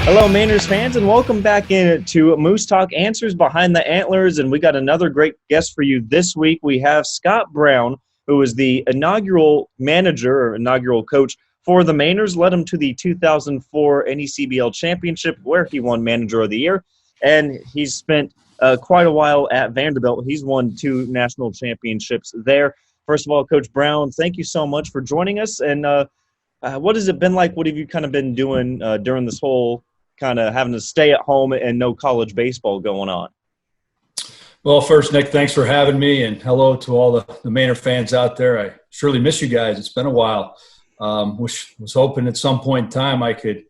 Hello, Mainers fans, and welcome back into Moose Talk Answers Behind the Antlers. And we got another great guest for you this week. We have Scott Brown, who is the inaugural manager or inaugural coach for the Mainers. Led him to the 2004 NECBL championship, where he won Manager of the Year. And he's spent quite a while at Vanderbilt. He's won 2 national championships there. First of all, Coach Brown, thank you so much for joining us. And what has it been like? What have you kind of been doing during this whole kind of having to stay at home and no college baseball going on? Well, first, Nick, thanks for having me, and hello to all the Mainer fans out there. I surely miss you guys. It's been a while. Was hoping at some point in time I could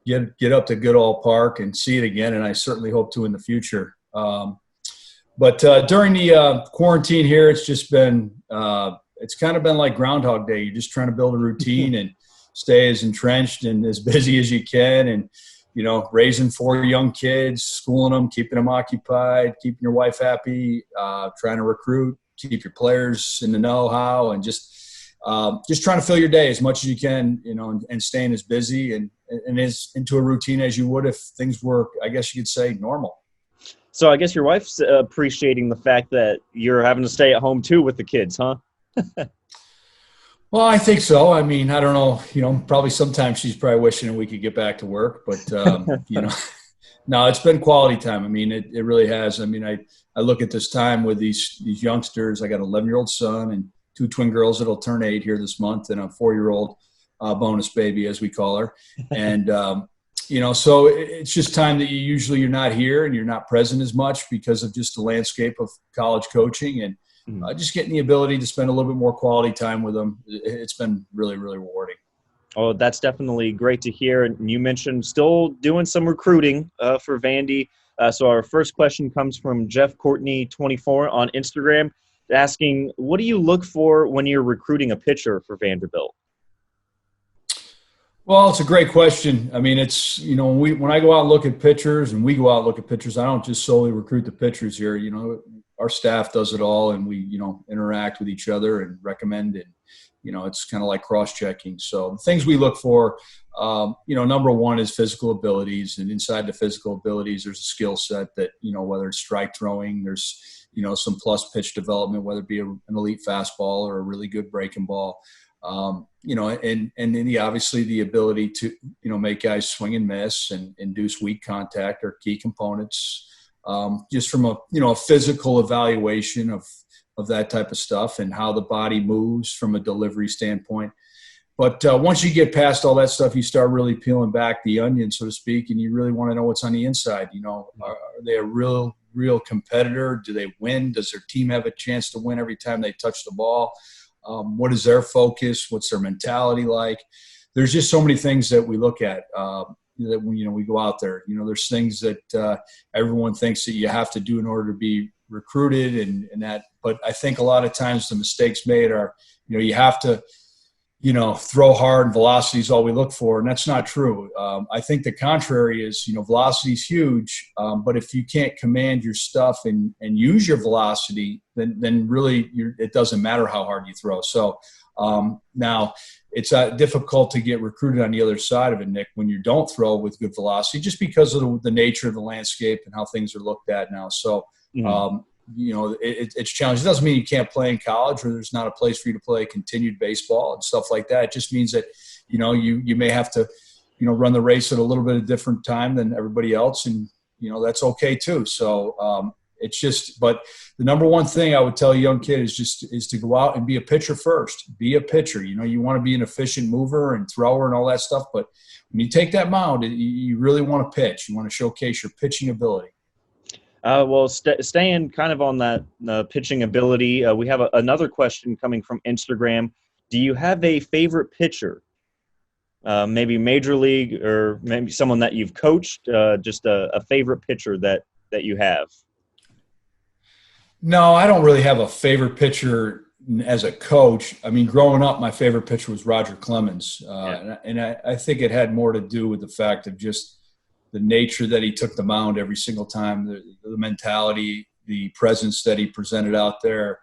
get up to Goodall Park and see it again, and I certainly hope to in the future. But during the quarantine here, it's just been it's kind of been like Groundhog Day. You're just trying to build a routine and stay as entrenched and as busy as you can, and raising 4 young kids, schooling them, keeping them occupied, keeping your wife happy, trying to recruit, keep your players in the know-how, and just trying to fill your day as much as you can, and staying as busy and as into a routine as you would if things were, I guess you could say, normal. So I guess your wife's appreciating the fact that you're having to stay at home too with the kids, huh? Well, I think so. I mean, I don't know, probably sometimes she's probably wishing that we could get back to work, but, no, it's been quality time. I mean, it really has. I mean, I look at this time with these youngsters. I got an 11-year-old son and 2 twin girls that'll turn 8 here this month, and a 4-year-old bonus baby, as we call her. And, so it's just time that you're not here and you're not present as much because of just the landscape of college coaching, and just getting the ability to spend a little bit more quality time with them. It's been really, really rewarding. Oh, that's definitely great to hear. And you mentioned still doing some recruiting for Vandy. So our first question comes from Jeff Courtney 24 on Instagram, asking, what do you look for when you're recruiting a pitcher for Vanderbilt? Well, it's a great question. I mean, it's, when I go out and look at pitchers, and we go out and look at pitchers, I don't just solely recruit the pitchers here. Our staff does it all, and we, interact with each other and recommend it. It's kind of like cross-checking. So the things we look for, number one is physical abilities, and inside the physical abilities, there's a skill set that, whether it's strike throwing, there's, some plus pitch development, whether it be an elite fastball or a really good breaking ball. And then obviously the ability to, make guys swing and miss and induce weak contact are key components. Just from a physical evaluation of that type of stuff and how the body moves from a delivery standpoint. But once you get past all that stuff, you start really peeling back the onion, so to speak, and you really want to know what's on the inside. Are they a real competitor? Do they win? Does their team have a chance to win every time they touch the ball? What is their focus? What's their mentality like? There's just so many things that we look at. That when we go out there, there's things that everyone thinks that you have to do in order to be recruited and that. But I think a lot of times the mistakes made are, you have to, throw hard and velocity is all we look for. And that's not true. I think the contrary is, velocity is huge. But if you can't command your stuff and use your velocity, then really it doesn't matter how hard you throw. So now it's difficult to get recruited on the other side of it, Nick, when you don't throw with good velocity, just because of the nature of the landscape and how things are looked at now. So, it's challenging. It doesn't mean you can't play in college or there's not a place for you to play continued baseball and stuff like that. It just means that, you may have to, run the race at a little bit of different time than everybody else. And, that's okay too. So, but the number one thing I would tell a young kid is to go out and be a pitcher first. Be a pitcher. You want to be an efficient mover and thrower and all that stuff. But when you take that mound, you really want to pitch. You want to showcase your pitching ability. Staying kind of on that pitching ability, we have another question coming from Instagram. Do you have a favorite pitcher? Maybe major league or maybe someone that you've coached, just a favorite pitcher that you have? No, I don't really have a favorite pitcher as a coach. I mean, growing up, my favorite pitcher was Roger Clemens. And I think it had more to do with the fact of just the nature that he took the mound every single time, the mentality, the presence that he presented out there.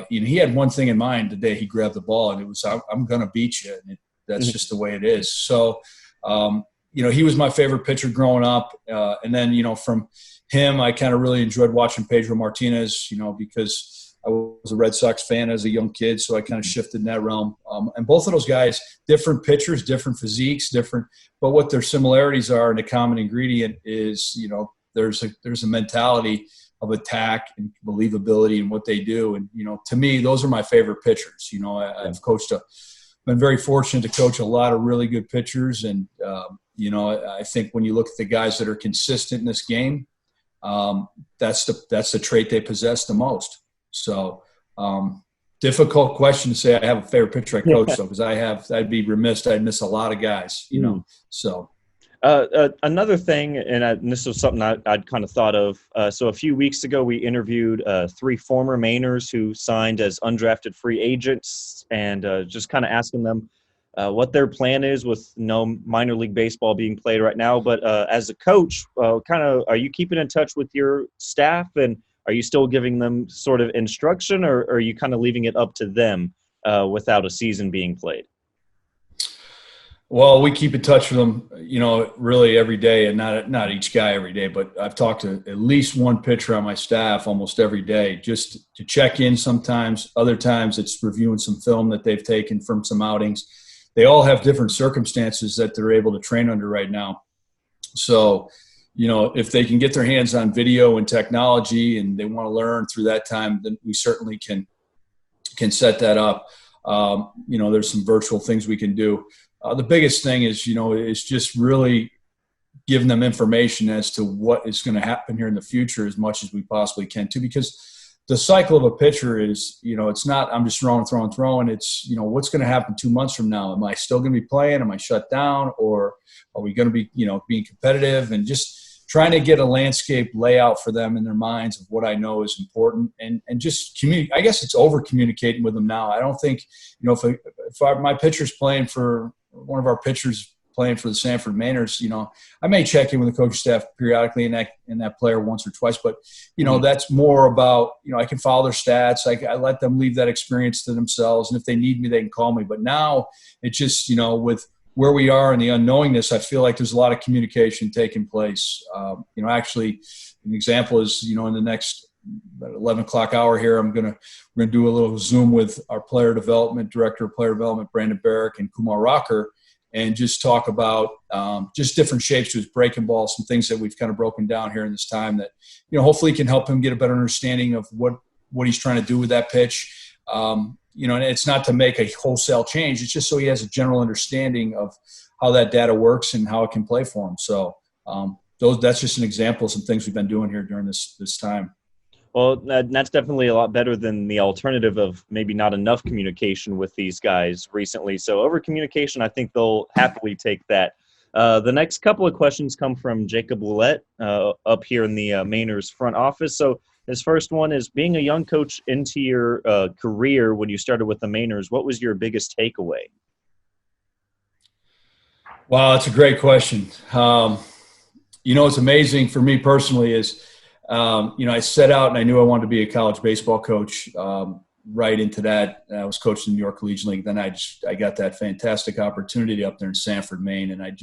He had one thing in mind the day he grabbed the ball, and it was, I'm going to beat you. And that's just the way it is. So, he was my favorite pitcher growing up. And then, from him, I kind of really enjoyed watching Pedro Martinez, because I was a Red Sox fan as a young kid. So I kind of shifted in that realm. And both of those guys, different pitchers, different physiques, different, but what their similarities are and the common ingredient is, there's a mentality of attack and believability in what they do. And, to me, those are my favorite pitchers. I've been very fortunate to coach a lot of really good pitchers. And, I think when you look at the guys that are consistent in this game, that's the trait they possess the most. So, difficult question to say I have a favorite pitcher I coach, though, because I'd be remiss. I'd miss a lot of guys, so. Another thing, and this was something I'd kind of thought of. So a few weeks ago, we interviewed 3 former Mainers who signed as undrafted free agents, and just kind of asking them what their plan is with no minor league baseball being played right now. But as a coach, are you keeping in touch with your staff, and are you still giving them sort of instruction, or are you kind of leaving it up to them without a season being played? Well, we keep in touch with them, really every day, and not each guy every day, but I've talked to at least one pitcher on my staff almost every day just to check in sometimes. Other times it's reviewing some film that they've taken from some outings. They all have different circumstances that they're able to train under right now. So, if they can get their hands on video and technology and they want to learn through that time, then we certainly can set that up. There's some virtual things we can do. The biggest thing is, is just really giving them information as to what is going to happen here in the future as much as we possibly can too, because the cycle of a pitcher is, it's not, I'm just throwing. It's, what's going to happen 2 months from now? Am I still going to be playing? Am I shut down? Or are we going to be, being competitive? And just trying to get a landscape layout for them in their minds of what I know is important, and just communicate. I guess it's over communicating with them now. I don't think, if my pitcher's playing for, one of our pitchers playing for the Sanford Mainers, I may check in with the coaching staff periodically in that player once or twice, but, that's more about, I can follow their stats. I let them leave that experience to themselves. And if they need me, they can call me. But now it's just, with where we are and the unknowingness, I feel like there's a lot of communication taking place. Actually, an example is, in the next about 11 o'clock hour here, we're going to do a little Zoom with our director of player development, Brandon Barrick, and Kumar Rocker, and just talk about just different shapes to his breaking ball, some things that we've kind of broken down here in this time that, hopefully can help him get a better understanding of what he's trying to do with that pitch. And it's not to make a wholesale change. It's just so he has a general understanding of how that data works and how it can play for him. So that's just an example of some things we've been doing here during this time. Well, that's definitely a lot better than the alternative of maybe not enough communication with these guys recently. So over communication, I think they'll happily take that. The next couple of questions come from Jacob Ouellette up here in the Mainers front office. So his first one is, being a young coach into your career when you started with the Mainers, what was your biggest takeaway? Wow, that's a great question. It's amazing for me personally is, I set out and I knew I wanted to be a college baseball coach right into that. I was coaching the New York Collegiate League. Then I got that fantastic opportunity up there in Sanford, Maine. And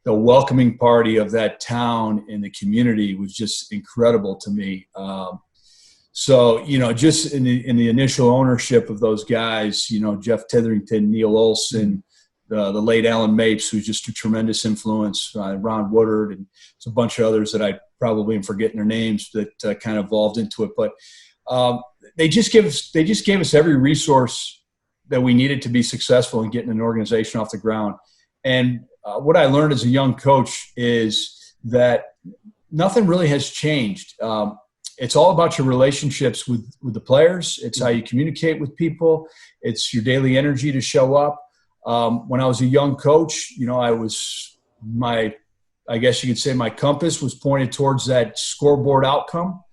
the welcoming party of that town and the community was just incredible to me. So, just in the initial ownership of those guys, Jeff Titherington, Neil Olson, the late Alan Mapes, who's just a tremendous influence, Ron Woodard, and it's a bunch of others that I probably am forgetting their names that kind of evolved into it. But they just gave us every resource that we needed to be successful in getting an organization off the ground. And what I learned as a young coach is that nothing really has changed. It's all about your relationships with the players. It's how you communicate with people. It's your daily energy to show up. When I was a young coach, I guess you could say my compass was pointed towards that scoreboard outcome.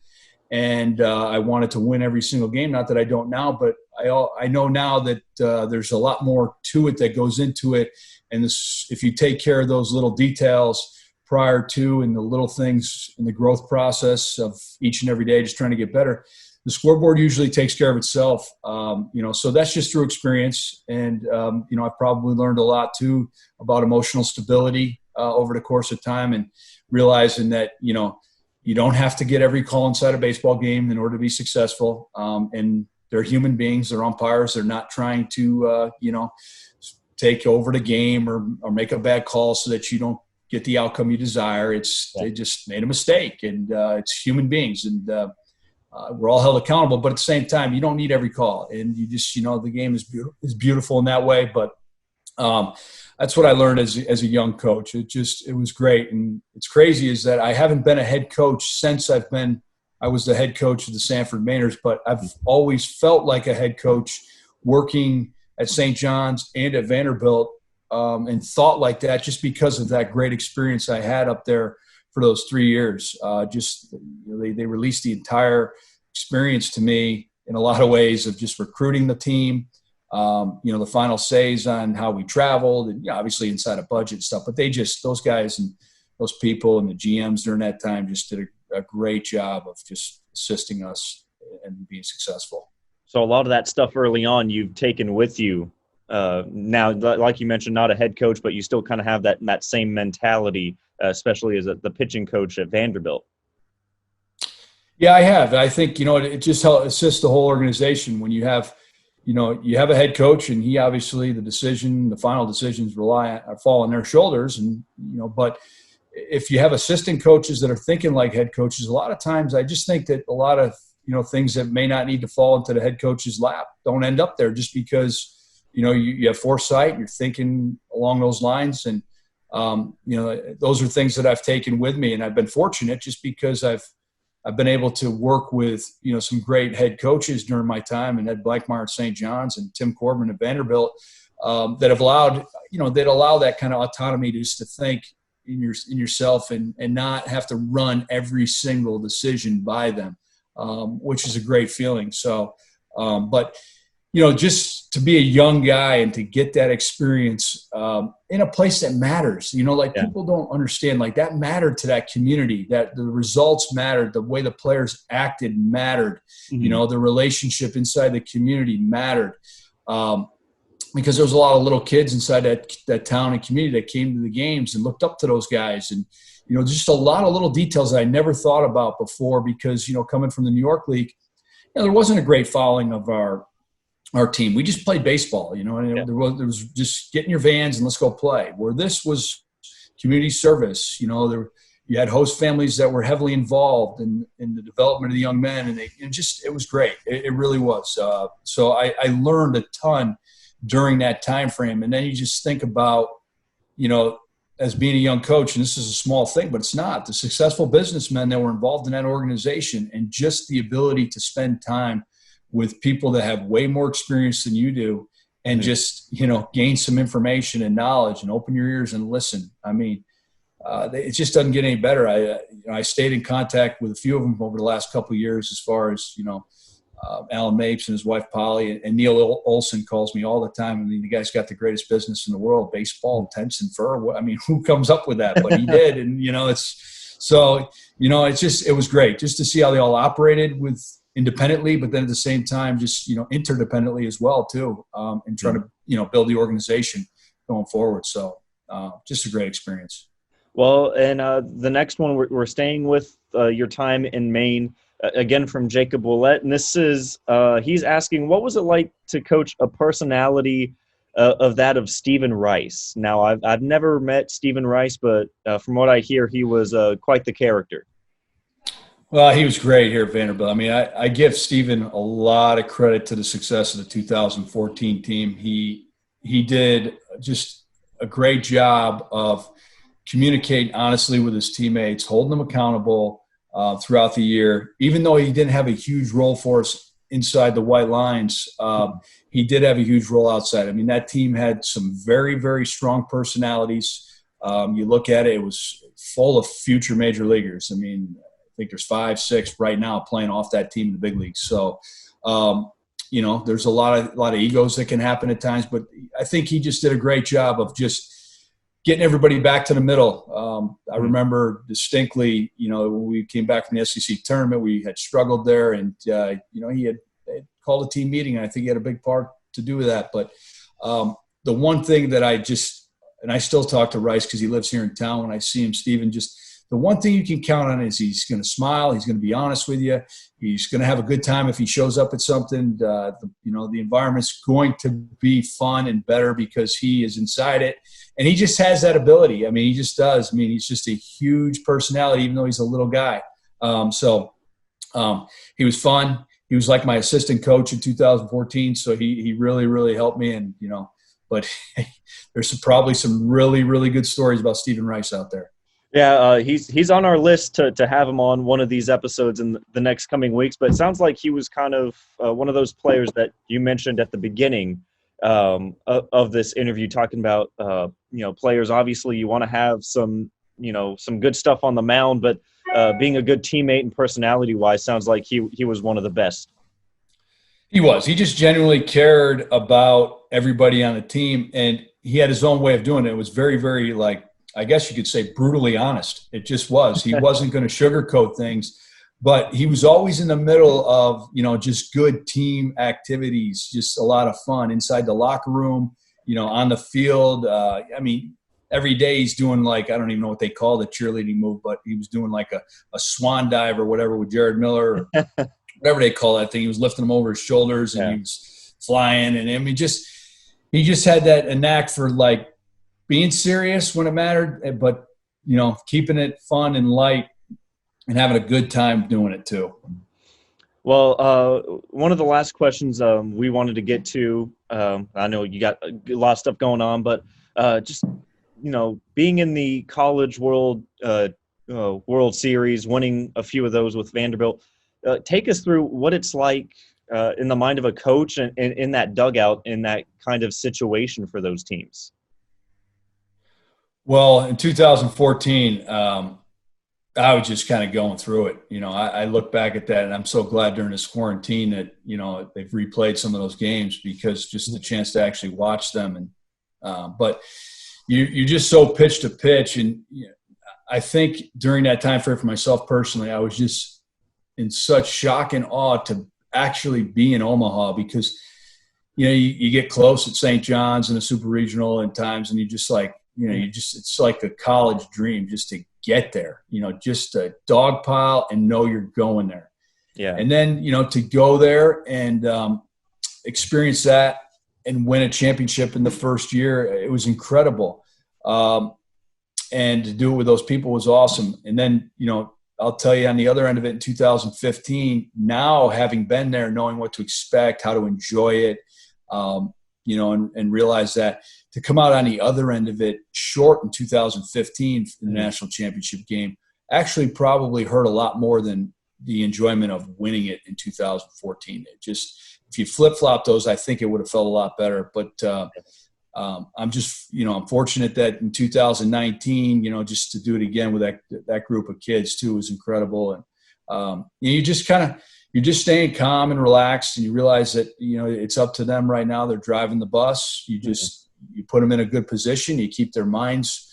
And I wanted to win every single game. Not that I don't now, but I know now that there's a lot more to it that goes into it. And if you take care of those little details prior to and the little things in the growth process of each and every day, just trying to get better, the scoreboard usually takes care of itself. So that's just through experience. And, I've probably learned a lot too about emotional stability. over the course of time, and realizing that, you don't have to get every call inside a baseball game in order to be successful. And they're human beings. They're umpires. They're not trying to, take over the game or make a bad call so that you don't get the outcome you desire. They just made a mistake, and it's human beings, and we're all held accountable. But at the same time, you don't need every call, and you just, the game is beautiful in that way. But that's what I learned as a young coach. It was great. And it's crazy is that I haven't been a head coach since I was the head coach of the Sanford Mainers, but I've always felt like a head coach working at St. John's and at Vanderbilt, and thought like that just because of that great experience I had up there for those 3 years. They released the entire experience to me in a lot of ways of just recruiting the team, the final says on how we traveled, and obviously inside a budget and stuff. But those guys and those people and the GMs during that time just did a great job of just assisting us and being successful. So a lot of that stuff early on you've taken with you. Now, like you mentioned, not a head coach, but you still kind of have that same mentality, especially as the pitching coach at Vanderbilt. Yeah, I have. I think, it just helps assist the whole organization when you have a head coach, and he obviously the final decisions fall on their shoulders. And, but if you have assistant coaches that are thinking like head coaches, a lot of times I just think that a lot of, things that may not need to fall into the head coach's lap don't end up there just because, you have foresight, you're thinking along those lines. And, those are things that I've taken with me, and I've been fortunate just because I've been able to work with, some great head coaches during my time, and Ed Blackmeyer at St. John's and Tim Corbin at Vanderbilt, that have allowed, that allow that kind of autonomy just to think in yourself and not have to run every single decision by them, which is a great feeling. So, but, just to be a young guy and to get that experience in a place that matters, people don't understand, like that mattered to that community, that the results mattered, the way the players acted mattered, the relationship inside the community mattered, because there was a lot of little kids inside that town and community that came to the games and looked up to those guys. And, just a lot of little details that I never thought about before because, coming from the New York League, there wasn't a great following of our team. We just played baseball, and there was just get in your vans and let's go play. Where this was community service, you had host families that were heavily involved in the development of the young men, and it was great. It really was. So I learned a ton during that time frame. And then you just think about, as being a young coach, and this is a small thing, but it's not, the successful businessmen that were involved in that organization, and just the ability to spend time with people that have way more experience than you do, and just, gain some information and knowledge and open your ears and listen. I mean, it just doesn't get any better. I stayed in contact with a few of them over the last couple of years, as far as, Alan Mapes and his wife Polly, and Neil Olson calls me all the time. I mean, the guy's got the greatest business in the world, baseball, tents and fur. I mean, who comes up with that? But he did. And, it was great just to see how they all operated independently, but then at the same time, just, interdependently as well too, and trying to, build the organization going forward. So just a great experience. Well, and the next one we're staying with your time in Maine, again from Jacob Willett, and this is he's asking, what was it like to coach a personality of that of Stephen Rice? Now, I've never met Stephen Rice, but from what I hear, he was quite the character. Well, he was great here at Vanderbilt. I mean, I give Stephen a lot of credit to the success of the 2014 team. He did just a great job of communicating honestly with his teammates, holding them accountable throughout the year. Even though he didn't have a huge role for us inside the white lines, he did have a huge role outside. I mean, that team had some very, very strong personalities. You look at it, it was full of future major leaguers. I mean, I think there's 5, 6 right now playing off that team in the big leagues. So, there's a lot of egos that can happen at times, but I think he just did a great job of just getting everybody back to the middle. I remember distinctly, when we came back from the SEC tournament, we had struggled there, and he had called a team meeting, and I think he had a big part to do with that. But the one thing that I just and I still talk to Rice because he lives here in town. When I see him, Steven, just the one thing you can count on is he's going to smile. He's going to be honest with you. He's going to have a good time if he shows up at something. The environment's going to be fun and better because he is inside it. And he just has that ability. I mean, he just does. I mean, he's just a huge personality, even though he's a little guy. He was fun. He was like my assistant coach in 2014. So he really, really helped me. And, but there's probably some really, really good stories about Stephen Rice out there. Yeah, he's on our list to have him on one of these episodes in the next coming weeks. But it sounds like he was kind of one of those players that you mentioned at the beginning of this interview, talking about players. Obviously, you want to have some good stuff on the mound, but being a good teammate and personality-wise, sounds like he was one of the best. He was. He just genuinely cared about everybody on the team, and he had his own way of doing it. It was very, very, I guess you could say, brutally honest. It just was. He wasn't going to sugarcoat things, but he was always in the middle of, just good team activities, just a lot of fun inside the locker room, on the field. Every day he's doing I don't even know what they call the cheerleading move, but he was doing a swan dive or whatever with Jared Miller or whatever they call that thing. He was lifting him over his shoulders and he was flying. And he just had that knack for being serious when it mattered, but, keeping it fun and light and having a good time doing it too. Well, one of the last questions we wanted to get to, I know you got a lot of stuff going on, but just, being in the college World Series, winning a few of those with Vanderbilt, take us through what it's like in the mind of a coach and in that dugout in that kind of situation for those teams. Well, in 2014, I was just kind of going through it. I look back at that, and I'm so glad during this quarantine that, they've replayed some of those games because just the chance to actually watch them. And but you're just so pitch to pitch. And I think during that time frame for myself personally, I was just in such shock and awe to actually be in Omaha because, you get close at St. John's and a super regional at times, and you just it's like a college dream just to get there, just a dog pile and know you're going there. Yeah. And then, to go there and experience that and win a championship in the first year, it was incredible. And to do it with those people was awesome. And then, I'll tell you on the other end of it in 2015, now having been there, knowing what to expect, how to enjoy it, and realize that to come out on the other end of it short in 2015 in the national championship game actually probably hurt a lot more than the enjoyment of winning it in 2014. It just, if you flip-flop those, I think it would have felt a lot better. But I'm just, I'm fortunate that in 2019, just to do it again with that group of kids too was incredible. And you just you're just staying calm and relaxed, and you realize that, it's up to them right now. They're driving the bus. You put them in a good position. You keep their minds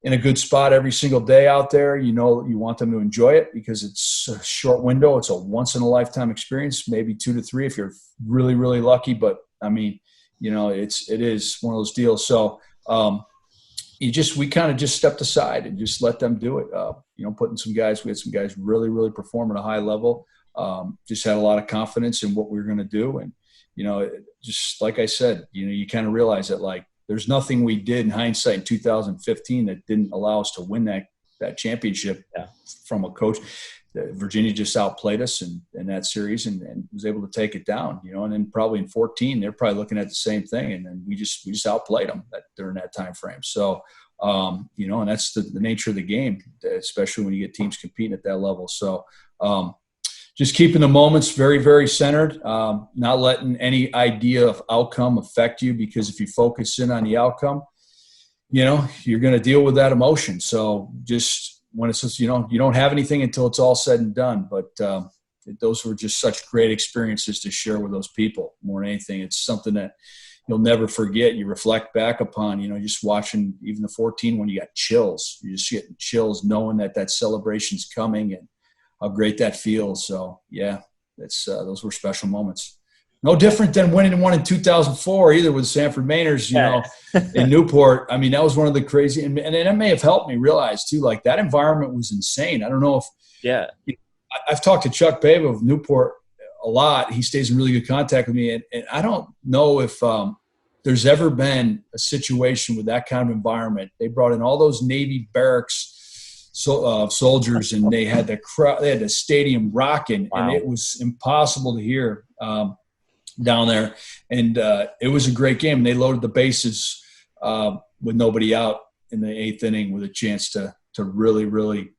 in a good spot every single day out there. You want them to enjoy it because it's a short window. It's a once in a lifetime experience, maybe 2 to 3 if you're really, really lucky. But it is one of those deals. So we kind of just stepped aside and just let them do it. We had some guys really, really perform at a high level. Just had a lot of confidence in what we were going to do. And, just like I said, you kind of realize that there's nothing we did in hindsight in 2015 that didn't allow us to win that championship from a coach. Virginia just outplayed us in that series and was able to take it down, and then probably in 14, they're probably looking at the same thing. And then we just outplayed them during that time frame. So, and that's the nature of the game, especially when you get teams competing at that level. So, just keeping the moments very, very centered, not letting any idea of outcome affect you, because if you focus in on the outcome, you're going to deal with that emotion. So just when it's just, you don't have anything until it's all said and done. But those were just such great experiences to share with those people more than anything. It's something that you'll never forget. You reflect back upon, just watching even the 14 when you got chills. You just get chills knowing that celebration's coming and how great that feels. So, yeah, those were special moments. No different than winning one in 2004 either with Sanford Mainers, in Newport. I mean, that was one of the crazy, and that may have helped me realize too, like that environment was insane. I don't know if, I've talked to Chuck Bava of Newport a lot. He stays in really good contact with me. And I don't know if there's ever been a situation with that kind of environment. They brought in all those Navy barracks soldiers, and they had the crowd, they had the stadium rocking, and it was impossible to hear down there. And it was a great game. And they loaded the bases with nobody out in the 8th inning with a chance to really, really,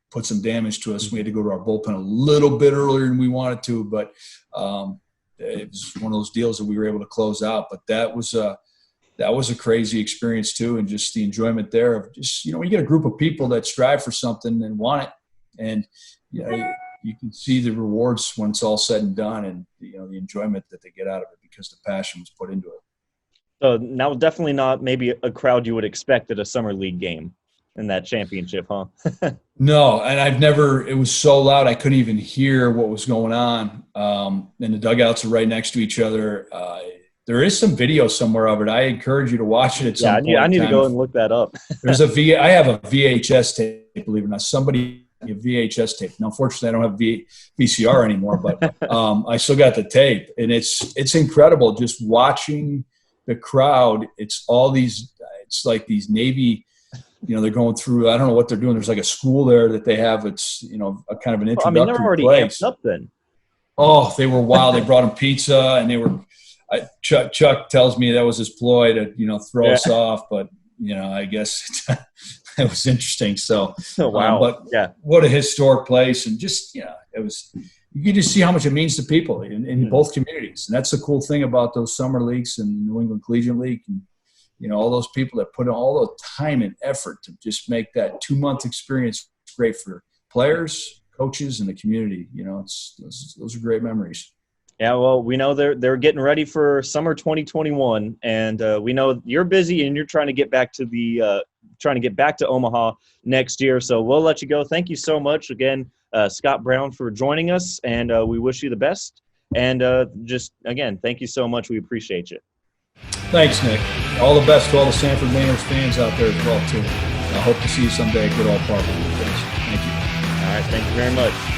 put some damage to us. We had to go to our bullpen a little bit earlier than we wanted to, but it was one of those deals that we were able to close out. But that was a crazy experience too, and just the enjoyment there of just, you get a group of people that strive for something and want it, and you can see the rewards when it's all said and done, and the enjoyment that they get out of it because the passion was put into it. So now, definitely not maybe a crowd you would expect at a summer league game in that championship, huh? No, and it was so loud I couldn't even hear what was going on. And the dugouts are right next to each other. There is some video somewhere of it. I encourage you to watch it at some point. I need to go and look that up. I have a VHS tape, believe it or not. Somebody a VHS tape. Now, unfortunately, I don't have VCR anymore, but I still got the tape. And it's incredible just watching the crowd. It's like these Navy – they're going through, I don't know what they're doing. There's like a school there that they have. It's, a kind of an introductory they're already place. amped up then. Oh, they were wild. They brought them pizza, and they were Chuck tells me that was his ploy to, throw us off. But, I guess it was interesting. So, wow. But what a historic place. And just, it was, you can just see how much it means to people in both communities. And that's the cool thing about those summer leagues and New England Collegiate League. And, all those people that put in all the time and effort to just make that 2-month experience great for players, coaches, and the community. Those are great memories. Yeah, well, we know they're getting ready for summer 2021, and we know you're busy and you're trying to get back to Omaha next year. So we'll let you go. Thank you so much again, Scott Brown, for joining us, and we wish you the best. And just again, thank you so much. We appreciate you. Thanks, Nick. All the best to all the Sanford Mainers fans out there as well, too. I hope to see you someday at Good Old Park. Thank you. All right, thank you very much.